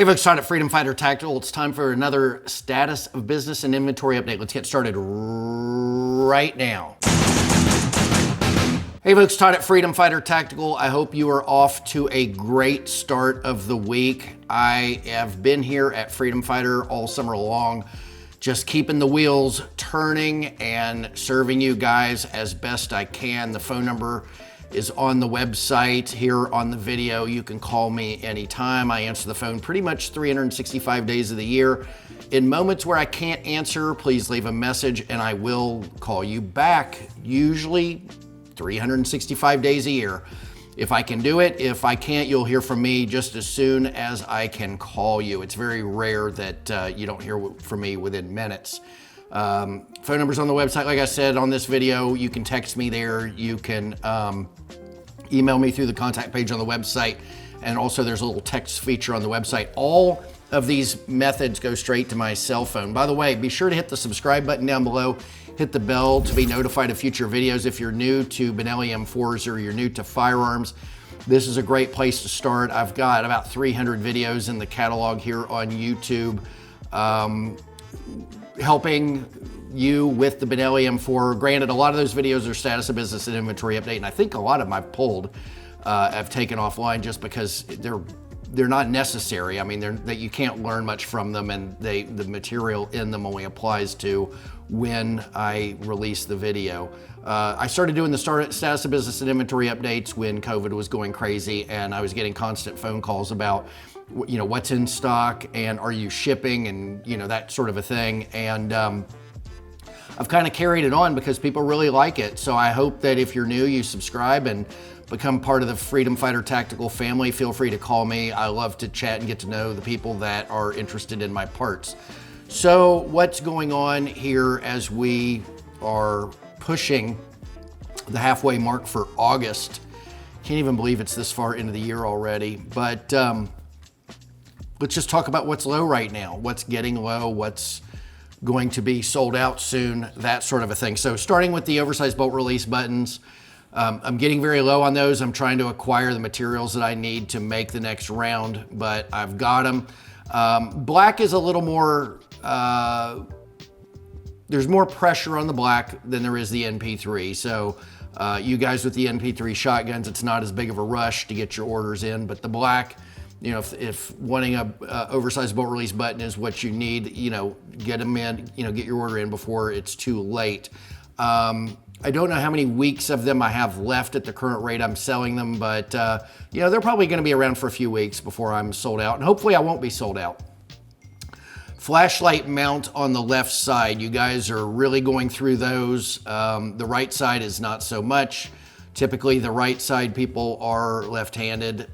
Hey folks, Todd at Freedom Fighter Tactical. It's time for another status of business and inventory update. Let's get started right now. Hey folks, Todd at Freedom Fighter Tactical. I hope you are off to a great start of the week. I have been here at Freedom Fighter all summer long, just keeping the wheels turning and serving you guys as best I can. The phone number is on the website here on the video. You can call me anytime. I answer the phone pretty much 365 days of the year. In moments where I can't answer, please leave a message and I will call you back, usually 365 days a year. If I can do it, if I can't, you'll hear from me just as soon as I can call you. It's very rare that you don't hear from me within minutes. Phone number's on the website, like I said on this video. You can text me there. You can email me through the contact page on the website. And also there's a little text feature on the website. All of these methods go straight to my cell phone. By the way, be sure to hit the subscribe button down below. Hit the bell to be notified of future videos. If you're new to Benelli M4s or you're new to firearms, this is a great place to start. I've got about 300 videos in the catalog here on YouTube, helping you with the Benelli M4. Granted, a lot of those videos are status of business and inventory update, and I think a lot of them I've pulled, I've taken offline just because they're not necessary. I mean, that you can't learn much from them, and the material in them only applies to when I release the video. I started doing the status of business and inventory updates when COVID was going crazy, and I was getting constant phone calls about, you know, what's in stock and are you shipping and, you know, that sort of a thing. And I've kind of carried it on because people really like it. So I hope that if you're new, you subscribe and become part of the Freedom Fighter Tactical family. Feel free to call me. I love to chat and get to know the people that are interested in my parts. So what's going on here as we are pushing the halfway mark for August? Can't even believe it's this far into the year already, but let's just talk about what's low right now, what's getting low, what's going to be sold out soon, that sort of a thing. So starting with the oversized bolt release buttons, I'm getting very low on those. I'm trying to acquire the materials that I need to make the next round, but I've got them. Black is a little more, there's more pressure on the black than there is the NP3. So you guys with the NP3 shotguns, it's not as big of a rush to get your orders in, but the black, you know, if wanting a oversized bolt release button is what you need, you know, get them in, you know, get your order in before it's too late. I don't know how many weeks of them I have left at the current rate I'm selling them, but you know, they're probably going to be around for a few weeks before I'm sold out, and hopefully I won't be sold out. Flashlight mount on the left side, you guys are really going through those. The right side is not so much. Typically the right side people are left-handed,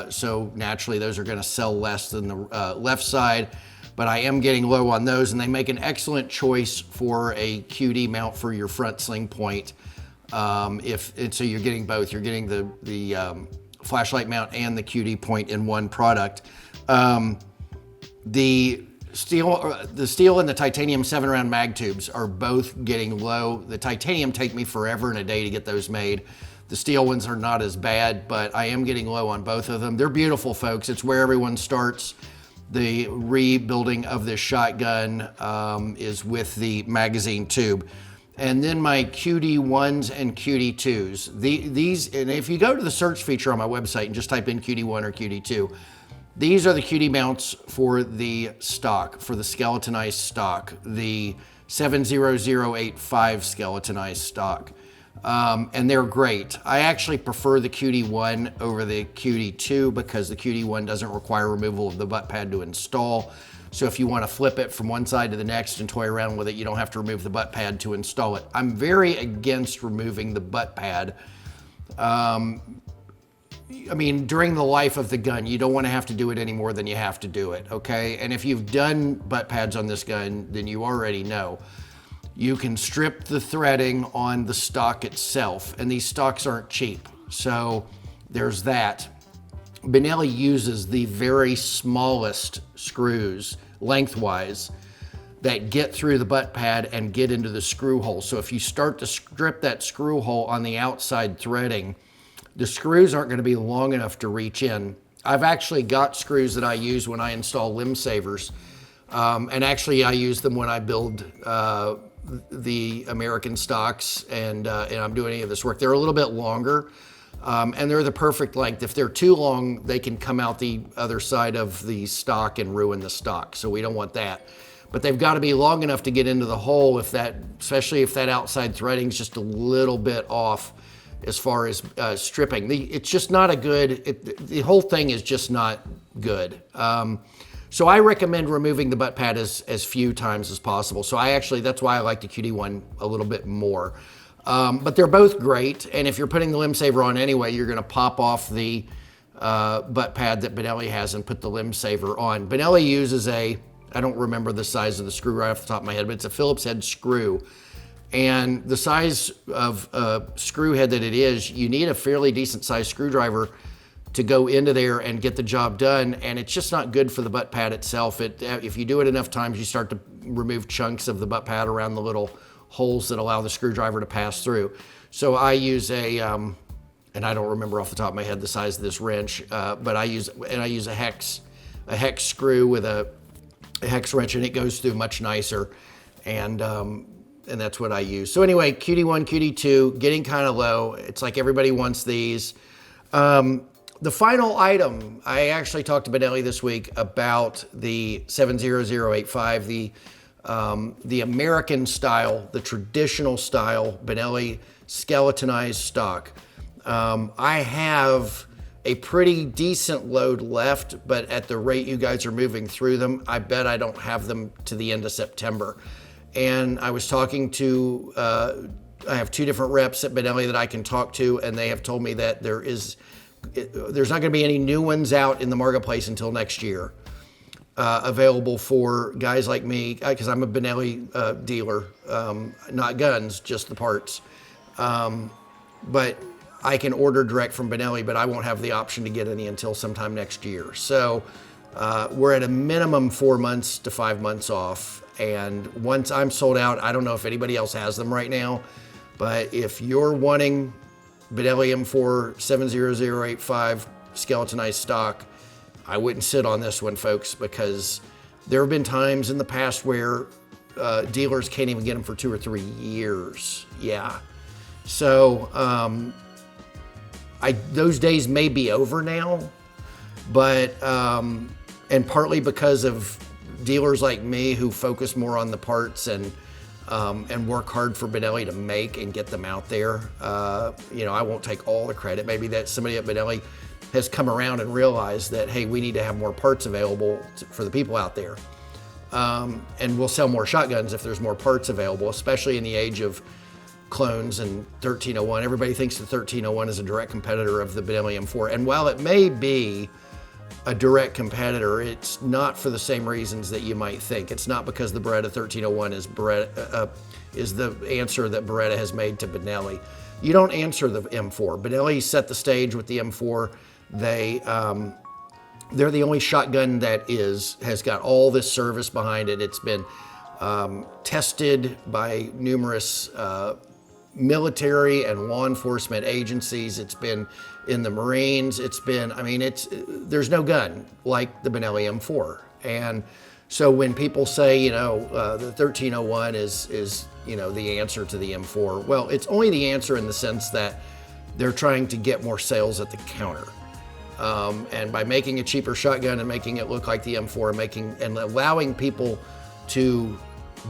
so naturally those are going to sell less than the left side, but I am getting low on those, and they make an excellent choice for a QD mount for your front sling point. So you're getting both. You're getting the flashlight mount and the QD point in one product. The steel and the titanium 7-round mag tubes are both getting low. The titanium take me forever and a day to get those made. The steel ones are not as bad, but I am getting low on both of them. They're beautiful, folks. It's where everyone starts. The rebuilding of this shotgun is with the magazine tube. And then my QD1s and QD2s. These, and if you go to the search feature on my website and just type in QD1 or QD2, these are the QD mounts for the stock, for the skeletonized stock, the 70085 skeletonized stock. And they're great. I actually prefer the QD1 over the QD2 because the QD1 doesn't require removal of the butt pad to install. So if you want to flip it from one side to the next and toy around with it, you don't have to remove the butt pad to install it. I'm very against removing the butt pad. I mean, during the life of the gun, you don't want to have to do it any more than you have to do it, okay? And if you've done butt pads on this gun, then you already know. You can strip the threading on the stock itself, and these stocks aren't cheap. So there's that. Benelli uses the very smallest screws lengthwise that get through the butt pad and get into the screw hole. So if you start to strip that screw hole on the outside threading, the screws aren't going to be long enough to reach in I've actually got screws that I use when I install LimbSavers. And actually I use them when I build the American stocks and I'm doing any of this work. They're a little bit longer and they're the perfect length. If they're too long, they can come out the other side of the stock and ruin the stock. So we don't want that. But they've got to be long enough to get into the hole, especially if that outside threading is just a little bit off as far as stripping. It's just not a good, the whole thing is just not good. So I recommend removing the butt pad as few times as possible. So that's why I like the QD1 a little bit more. But they're both great. And if you're putting the LimbSaver on anyway, you're gonna pop off the butt pad that Benelli has and put the LimbSaver on. Benelli uses I don't remember the size of the screw right off the top of my head, but it's a Phillips head screw. And the size of screw head that it is, you need a fairly decent sized screwdriver to go into there and get the job done. And it's just not good for the butt pad itself. If you do it enough times, you start to remove chunks of the butt pad around the little holes that allow the screwdriver to pass through. So I use and I don't remember off the top of my head the size of this wrench, but I use a hex screw with a hex wrench, and it goes through much nicer. And that's what I use. So anyway, QD1, QD2, getting kind of low. It's like everybody wants these. The final item, I actually talked to Benelli this week about the 70085, the American style, the traditional style Benelli skeletonized stock. I have a pretty decent load left, but at the rate you guys are moving through them, I bet I don't have them to the end of September. And I was talking to, I have 2 different reps at Benelli that I can talk to, and they have told me that there's not gonna be any new ones out in the marketplace until next year, available for guys like me, because I'm a Benelli dealer, not guns, just the parts. But I can order direct from Benelli, but I won't have the option to get any until sometime next year. So we're at a minimum 4 months to 5 months off. And once I'm sold out, I don't know if anybody else has them right now, but if you're wanting Benelli M4 70085 skeletonized stock, I wouldn't sit on this one, folks, because there have been times in the past where dealers can't even get them for 2 or 3 years. Yeah. So those days may be over now, but, and partly because of dealers like me who focus more on the parts and work hard for Benelli to make and get them out there. I won't take all the credit. Maybe that somebody at Benelli has come around and realized that, hey, we need to have more parts available for the people out there. And we'll sell more shotguns if there's more parts available, especially in the age of clones and 1301. Everybody thinks the 1301 is a direct competitor of the Benelli M4. And while it may be a direct competitor, it's not for the same reasons that you might think. It's not because the Beretta 1301 is the answer that Beretta has made to Benelli. You don't answer the M4. Benelli set the stage with the M4. They're the only shotgun that has got all this service behind it. It's been tested by numerous military and law enforcement agencies. It's been in the Marines. There's no gun like the Benelli M4. And so when people say, the 1301 is the answer to the M4, well, it's only the answer in the sense that they're trying to get more sales at the counter. And by making a cheaper shotgun and making it look like the M4, and allowing people to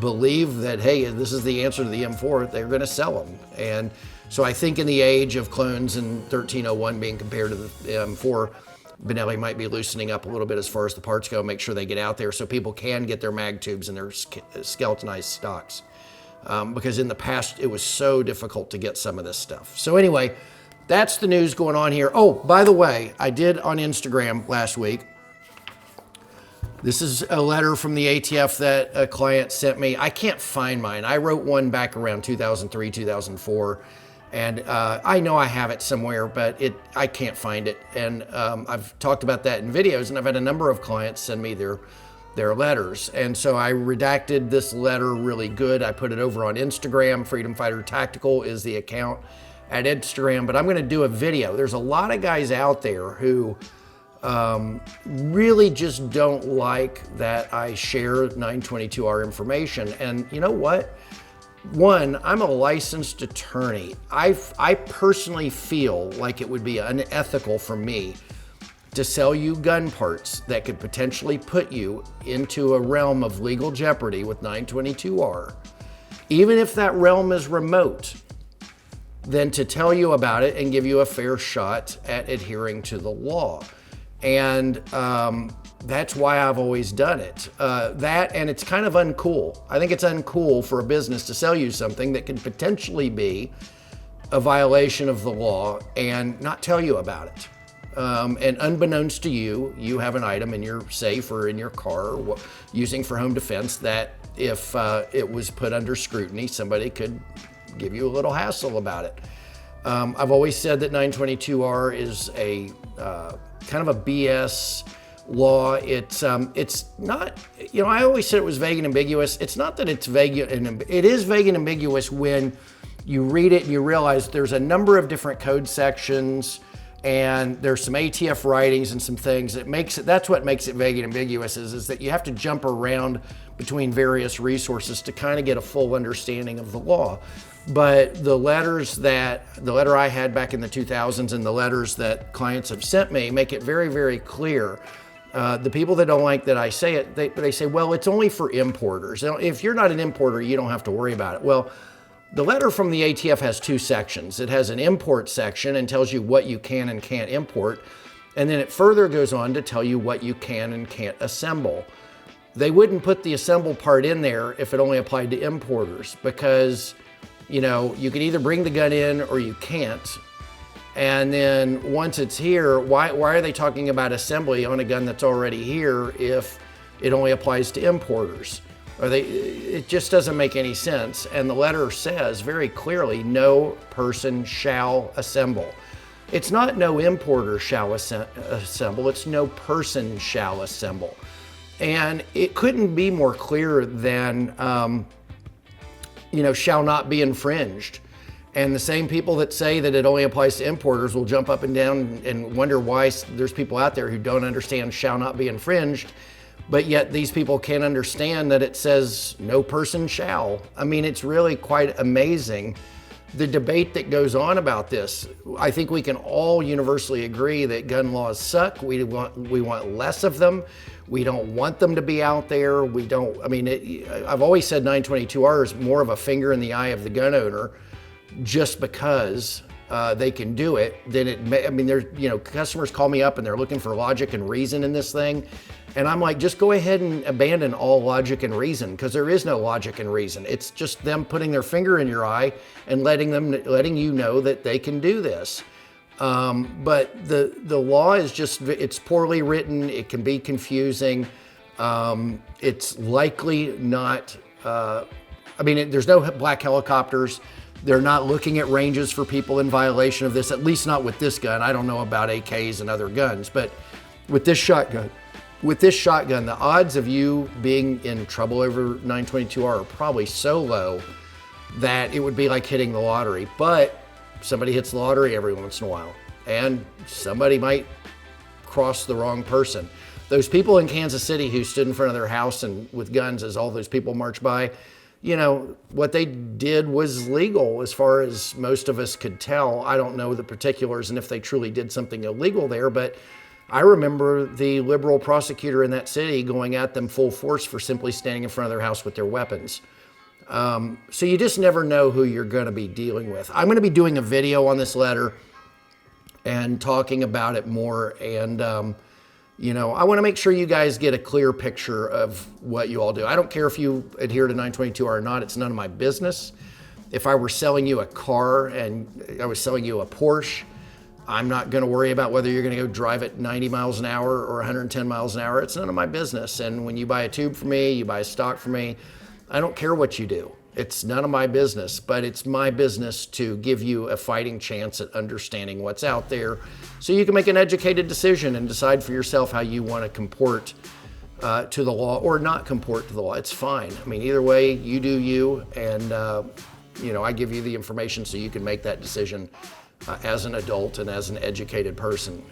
believe that, hey, this is the answer to the M4, they're going to sell them. And so I think in the age of clones and 1301 being compared to the M4, Benelli might be loosening up a little bit as far as the parts go, make sure they get out there so people can get their mag tubes and their skeletonized stocks. Because in the past, it was so difficult to get some of this stuff. So anyway, that's the news going on here. Oh, by the way, I did on Instagram last week. This is a letter from the ATF that a client sent me. I can't find mine. I wrote one back around 2003, 2004. And I know I have it somewhere, but I can't find it. And I've talked about that in videos, and I've had a number of clients send me their letters. And so I redacted this letter really good. I put it over on Instagram. Freedom Fighter Tactical is the account at Instagram, but I'm gonna do a video. There's a lot of guys out there who really just don't like that I share 922R information. And you know what? One, I'm a licensed attorney. I personally feel like it would be unethical for me to sell you gun parts that could potentially put you into a realm of legal jeopardy with 922R, even if that realm is remote, than to tell you about it and give you a fair shot at adhering to the law. And that's why I've always done it. That, and it's kind of uncool. I think it's uncool for a business to sell you something that could potentially be a violation of the law and not tell you about it. And unbeknownst to you, you have an item in your safe or in your car using for home defense that if it was put under scrutiny, somebody could give you a little hassle about it. I've always said that 922R is a kind of a BS law. It's not, you know, I always said it was vague and ambiguous. It's not that it's vague and it is vague and ambiguous when you read it and you realize there's a number of different code sections and there's some ATF writings and some things that makes it, that's what makes it vague and ambiguous is that you have to jump around between various resources to kind of get a full understanding of the law. But the letter I had back in the 2000s and the letters that clients have sent me make it very, very clear. The people that don't like that I say it, they say, well, it's only for importers. Now, if you're not an importer, you don't have to worry about it. Well, the letter from the ATF has two sections. It has an import section and tells you what you can and can't import. And then it further goes on to tell you what you can and can't assemble. They wouldn't put the assemble part in there if it only applied to importers because, you know, you can either bring the gun in or you can't. And then once it's here, why are they talking about assembly on a gun that's already here if it only applies to importers? It just doesn't make any sense. And the letter says very clearly, no person shall assemble. It's not no importer shall assemble, it's no person shall assemble. And it couldn't be more clear than, you know, shall not be infringed. And the same people that say that it only applies to importers will jump up and down and wonder why there's people out there who don't understand shall not be infringed, but yet these people can't understand that it says no person shall. I mean, it's really quite amazing the debate that goes on about this. I think we can all universally agree that gun laws suck. We want less of them. We don't want them to be out there. We don't, I mean, I've always said 922R is more of a finger in the eye of the gun owner just because they can do it. Then it may, I mean, there's, you know, customers call me up and they're looking for logic and reason in this thing. And I'm like, just go ahead and abandon all logic and reason because there is no logic and reason. It's just them putting their finger in your eye and letting you know that they can do this. But the law is just, it's poorly written. It can be confusing. It's likely not, I mean, there's no black helicopters. They're not looking at ranges for people in violation of this, at least not with this gun. I don't know about AKs and other guns, but with this shotgun, the odds of you being in trouble over 922R are probably so low that it would be like hitting the lottery. But somebody hits the lottery every once in a while, and somebody might cross the wrong person. Those people in Kansas City who stood in front of their house and with guns as all those people marched by, you know, what they did was legal as far as most of us could tell. I don't know the particulars and if they truly did something illegal there, but I remember the liberal prosecutor in that city going at them full force for simply standing in front of their house with their weapons. So you just never know who you're going to be dealing with. I'm going to be doing a video on this letter and talking about it more. And, you know, I want to make sure you guys get a clear picture of what you all do. I don't care if you adhere to 922R or not. It's none of my business. If I were selling you a car and I was selling you a Porsche, I'm not going to worry about whether you're going to go drive it 90 miles an hour or 110 miles an hour. It's none of my business. And when you buy a tube from me, you buy a stock from me, I don't care what you do. It's none of my business, but it's my business to give you a fighting chance at understanding what's out there so you can make an educated decision and decide for yourself how you want to comport to the law or not comport to the law. It's fine. I mean, either way, you do you, and you know, I give you the information so you can make that decision as an adult and as an educated person.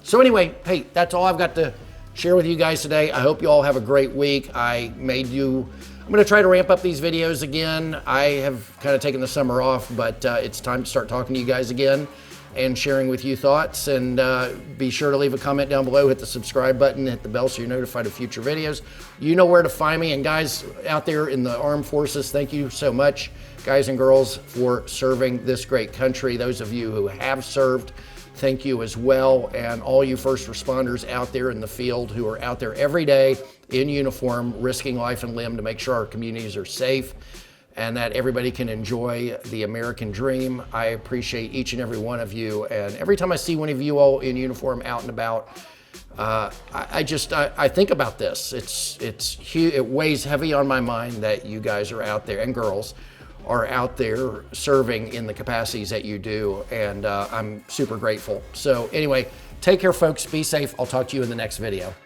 So anyway, hey, that's all I've got to share with you guys today. I hope you all have a great week. I'm gonna try to ramp up these videos again. I have kind of taken the summer off, but it's time to start talking to you guys again and sharing with you thoughts. And be sure to leave a comment down below, hit the subscribe button, hit the bell so you're notified of future videos. You know where to find me. And guys out there in the armed forces, thank you so much, guys and girls, for serving this great country. Those of you who have served, thank you as well. And all you first responders out there in the field who are out there every day in uniform, risking life and limb to make sure our communities are safe and that everybody can enjoy the American dream. I appreciate each and every one of you. And every time I see one of you all in uniform out and about, I think about this. It's huge. It weighs heavy on my mind that you guys are out there, and girls are out there serving in the capacities that you do. And I'm super grateful. So anyway, take care, folks. Be safe. I'll talk to you in the next video.